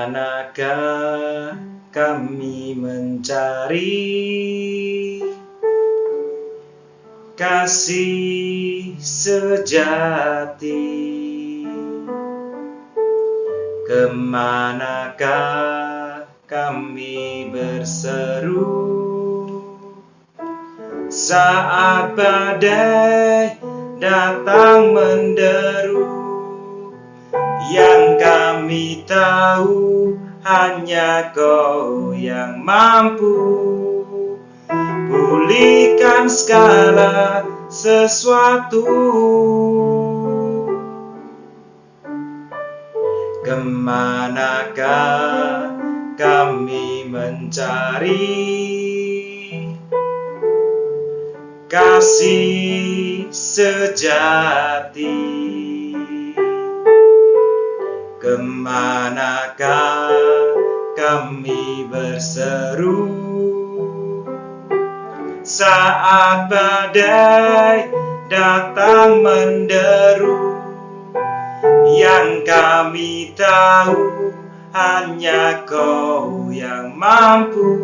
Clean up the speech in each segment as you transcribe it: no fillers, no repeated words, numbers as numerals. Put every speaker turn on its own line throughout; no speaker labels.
Kemanakah kami mencari kasih sejati? Kemanakah kami berseru saat badai datang menderu? Yang kami tahu hanya Kau yang mampu pulihkan segala sesuatu. Kemanakah kami mencari kasih sejati? Kemanakah kami berseru saat badai datang menderu? Yang kami tahu hanya Kau yang mampu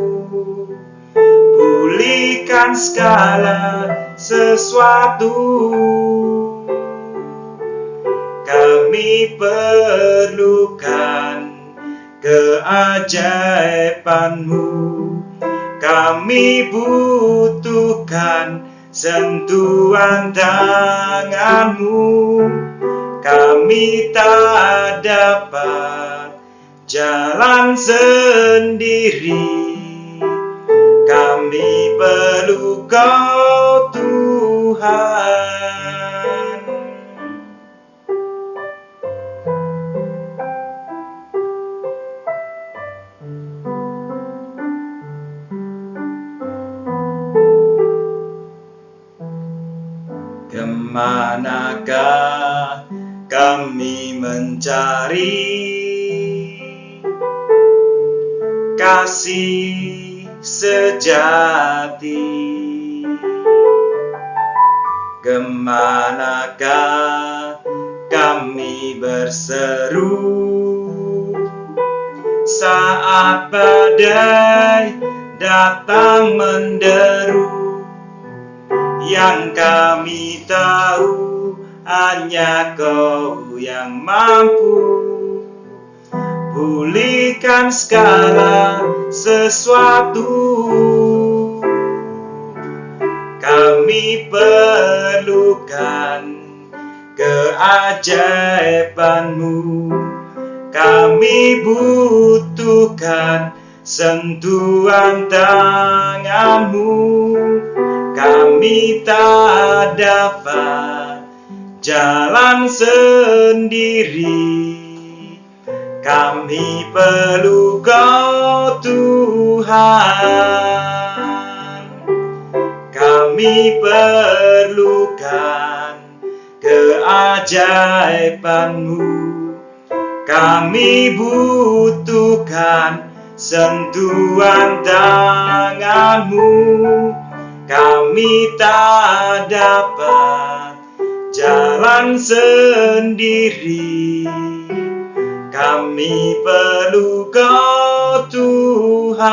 pulihkan segala sesuatu. Kami perlukan keajaiban-Mu, kami butuhkan sentuhan tangan-Mu. Kami tak dapat jalan sendiri, kami perlu Kau Tuhan. Kemanakah kami mencari kasih sejati? Kemanakah kami berseru saat badai datang menderu? Yang kami tahu hanya Kau yang mampu pulihkan segala sesuatu. Kami perlukan keajaiban-Mu, kami butuhkan sentuhan tangan-Mu. Kami tak dapat jalan sendiri, kami perlu Kau Tuhan. Kami perlukan keajaiban-Mu, kami butuhkan sentuhan tangan-Mu. Kami tak dapat jalan sendiri, kami perlu Kau Tuhan.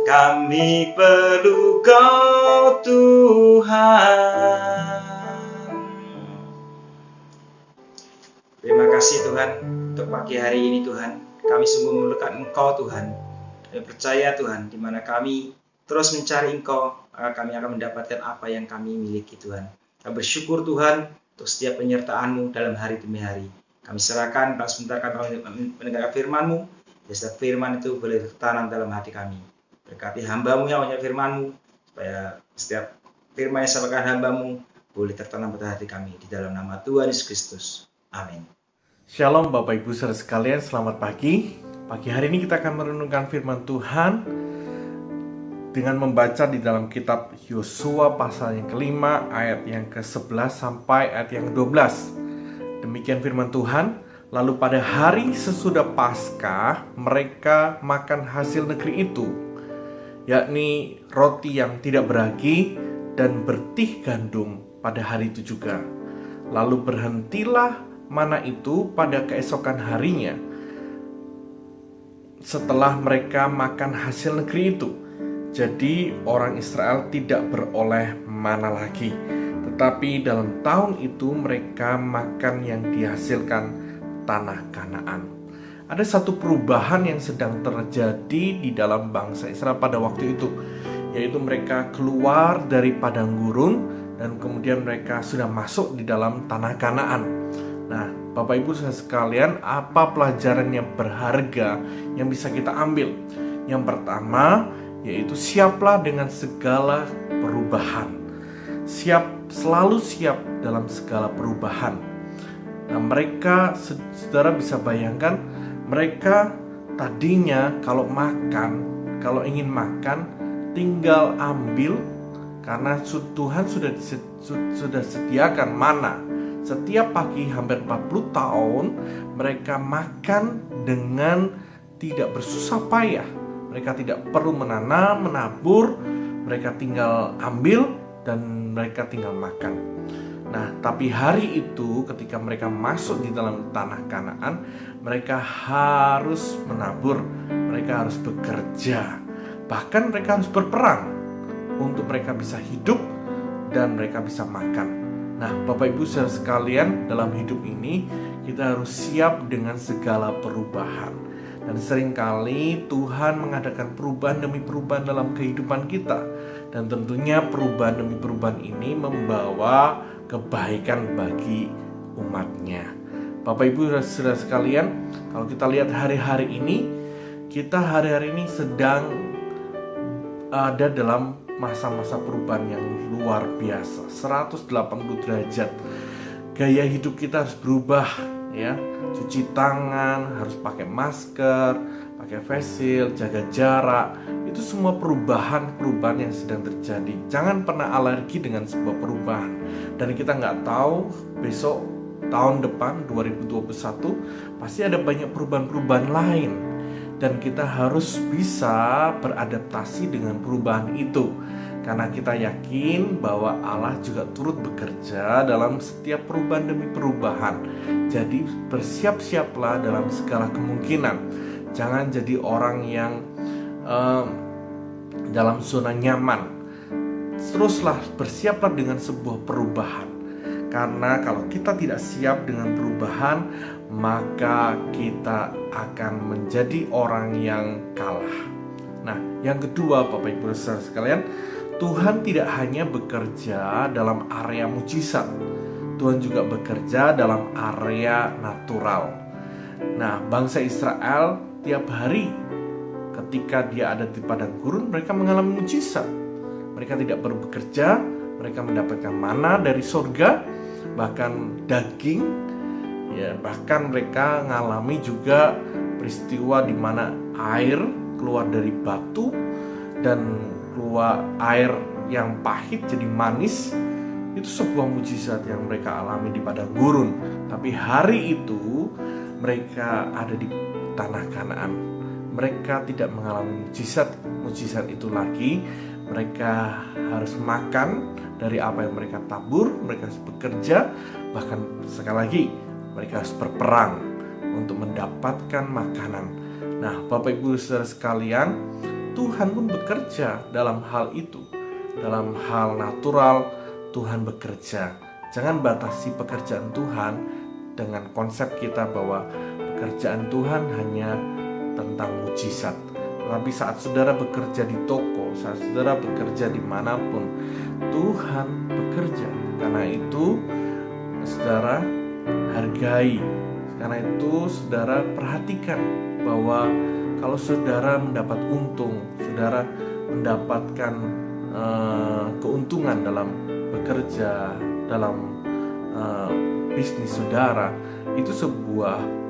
Kami perlu Kau Tuhan. Terima kasih Tuhan untuk pagi hari ini Tuhan. Kami sungguh memerlukan Engkau Tuhan. Kami percaya Tuhan, di mana kami terus mencari Engkau, maka kami akan mendapatkan apa yang kami miliki Tuhan. Kami bersyukur Tuhan untuk setiap penyertaan-Mu dalam hari demi hari. Kami serahkan, Pak, sebentar kami mendengarkan firman-Mu, dan setiap firman itu boleh tertanam dalam hati kami. Berkati hamba-Mu yang banyak firman-Mu, supaya setiap firman yang disampaikan hamba-Mu boleh tertanam pada hati kami. Di dalam nama Tuhan Yesus Kristus. Amin.
Shalom Bapak Ibu Saudara sekalian, selamat pagi. Pagi hari ini kita akan merenungkan firman Tuhan dengan membaca di dalam kitab Yosua pasal yang kelima, ayat yang ke-11 sampai ayat yang ke-12. Demikian firman Tuhan. Lalu pada hari sesudah Paskah, mereka makan hasil negeri itu, yakni roti yang tidak beragi dan bertih gandum pada hari itu juga. Lalu berhentilah mana itu pada keesokan harinya setelah mereka makan hasil negeri itu. Jadi orang Israel tidak beroleh mana lagi, tetapi dalam tahun itu mereka makan yang dihasilkan tanah Kanaan. Ada satu perubahan yang sedang terjadi di dalam bangsa Israel pada waktu itu, yaitu mereka keluar dari padang gurun dan kemudian mereka sudah masuk di dalam tanah Kanaan. Nah, Bapak Ibu saudara sekalian, apa pelajaran yang berharga yang bisa kita ambil? Yang pertama, yaitu siaplah dengan segala perubahan. Selalu siap dalam segala perubahan. Nah, mereka, saudara bisa bayangkan, mereka tadinya kalau ingin makan, tinggal ambil, karena Tuhan sudah sediakan mana. Setiap pagi hampir 40 tahun mereka makan dengan tidak bersusah payah. Mereka tidak perlu menanam, menabur, mereka tinggal ambil dan mereka tinggal makan. Nah, tapi hari itu ketika mereka masuk di dalam tanah Kanaan, mereka harus menabur, mereka harus bekerja, bahkan mereka harus berperang untuk mereka bisa hidup dan mereka bisa makan. Nah, Bapak Ibu saudara sekalian, dalam hidup ini kita harus siap dengan segala perubahan. Dan seringkali Tuhan mengadakan perubahan demi perubahan dalam kehidupan kita. Dan tentunya perubahan demi perubahan ini membawa kebaikan bagi umatnya. Bapak Ibu saudara sekalian, kalau kita lihat hari-hari ini, kita hari-hari ini sedang ada dalam masa-masa perubahan yang luar biasa, 180 derajat. Gaya hidup kita harus berubah, ya. Cuci tangan, harus pakai masker, pakai face shield, jaga jarak. Itu semua perubahan yang sedang terjadi. Jangan pernah alergi dengan sebuah perubahan. Dan kita nggak tahu besok, tahun depan 2021 pasti ada banyak perubahan-perubahan lain. Dan kita harus bisa beradaptasi dengan perubahan itu, karena kita yakin bahwa Allah juga turut bekerja dalam setiap perubahan demi perubahan. Jadi bersiap-siaplah dalam segala kemungkinan. Jangan jadi orang yang dalam zona nyaman. Teruslah bersiaplah dengan sebuah perubahan. Karena kalau kita tidak siap dengan perubahan, maka kita akan menjadi orang yang kalah. Nah, yang kedua, Bapak Ibu saudara sekalian, Tuhan tidak hanya bekerja dalam area mujizat, Tuhan juga bekerja dalam area natural. Nah, bangsa Israel tiap hari ketika dia ada di padang gurun, mereka mengalami mujizat. Mereka tidak perlu bekerja, mereka mendapatkan mana dari surga, bahkan daging, ya, bahkan mereka mengalami juga peristiwa di mana air keluar dari batu dan keluar air yang pahit jadi manis. Itu sebuah mujizat yang mereka alami di padang gurun. Tapi hari itu mereka ada di tanah Kanaan. Mereka tidak mengalami mujizat itu lagi. Mereka harus makan dari apa yang mereka tabur, mereka harus bekerja, bahkan sekali lagi mereka harus berperang untuk mendapatkan makanan. Nah, Bapak Ibu saudara sekalian, Tuhan pun bekerja dalam hal itu. Dalam hal natural, Tuhan bekerja. Jangan batasi pekerjaan Tuhan dengan konsep kita bahwa pekerjaan Tuhan hanya tentang mujizat. Tetapi saat saudara bekerja di toko, saat saudara bekerja dimanapun, Tuhan bekerja. Karena itu saudara hargai. Karena itu saudara perhatikan bahwa kalau saudara mendapat untung, saudara mendapatkan keuntungan dalam bekerja, dalam bisnis saudara, itu sebuah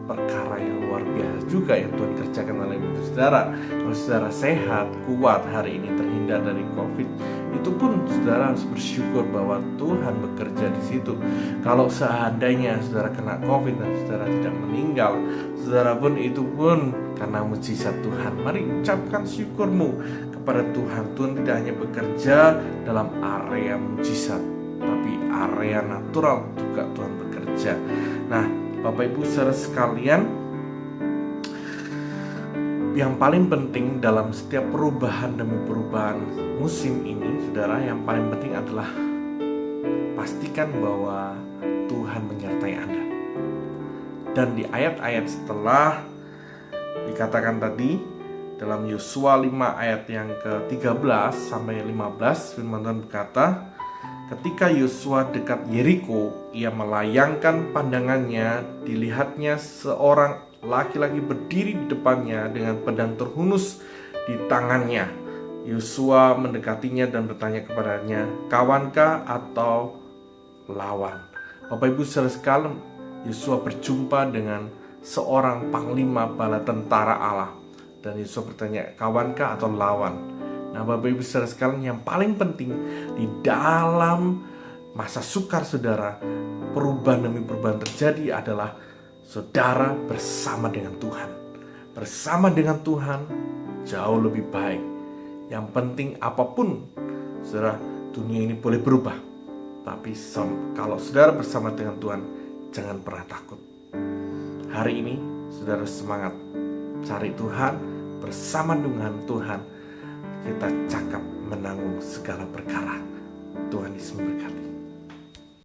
perkara yang luar biasa juga yang Tuhan kerjakan oleh hidup saudara. Kalau saudara sehat, kuat hari ini, terhindar dari COVID, itu pun saudara harus bersyukur bahwa Tuhan bekerja di situ. Kalau seandainya saudara kena COVID dan saudara tidak meninggal, saudara pun itu pun karena mujizat Tuhan. Mari ucapkan syukurmu kepada Tuhan. Tuhan tidak hanya bekerja dalam area mujizat, tapi area natural juga Tuhan bekerja. Nah, Bapak Ibu saudara sekalian, yang paling penting dalam setiap perubahan demi perubahan musim ini, saudara, yang paling penting adalah pastikan bahwa Tuhan menyertai Anda. Dan di ayat-ayat setelah dikatakan tadi, dalam Yosua 5 ayat yang ke-13 sampai 15, firman Tuhan berkata, ketika Yosua dekat Yeriko, ia melayangkan pandangannya, dilihatnya seorang laki-laki berdiri di depannya dengan pedang terhunus di tangannya. Yosua mendekatinya dan bertanya kepadanya, kawankah atau lawan? Bapak Ibu saudara sekalian, Yosua berjumpa dengan seorang panglima bala tentara Allah. Dan Yosua bertanya, kawankah atau lawan? Nah, Bapak Ibu saudara sekalian, yang paling penting di dalam masa sukar saudara, perubahan demi perubahan terjadi adalah saudara bersama dengan Tuhan. Bersama dengan Tuhan jauh lebih baik. Yang penting apapun, saudara, dunia ini boleh berubah, tapi kalau saudara bersama dengan Tuhan, jangan pernah takut. Hari ini saudara semangat cari Tuhan, bersama dengan Tuhan kita cakap menanggung segala perkara. Tuhan Yesus memberkati.